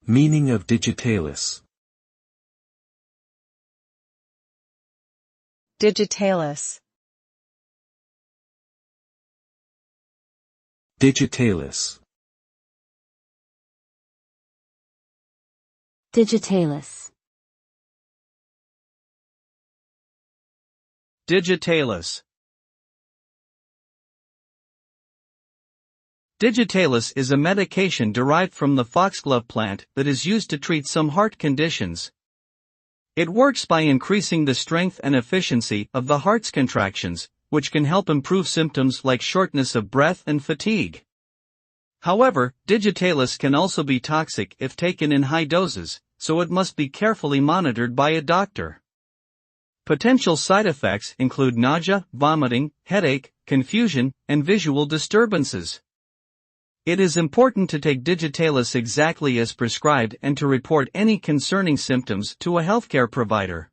Meaning of digitalis. Digitalis. Digitalis. Digitalis. Digitalis. Digitalis is a medication derived from the foxglove plant that is used to treat some heart conditions. It works by increasing the strength and efficiency of the heart's contractions, which can help improve symptoms like shortness of breath and fatigue. However, digitalis can also be toxic if taken in high doses, so it must be carefully monitored by a doctor. Potential side effects include nausea, vomiting, headache, confusion, and visual disturbances. It is important to take digitalis exactly as prescribed and to report any concerning symptoms to a healthcare provider.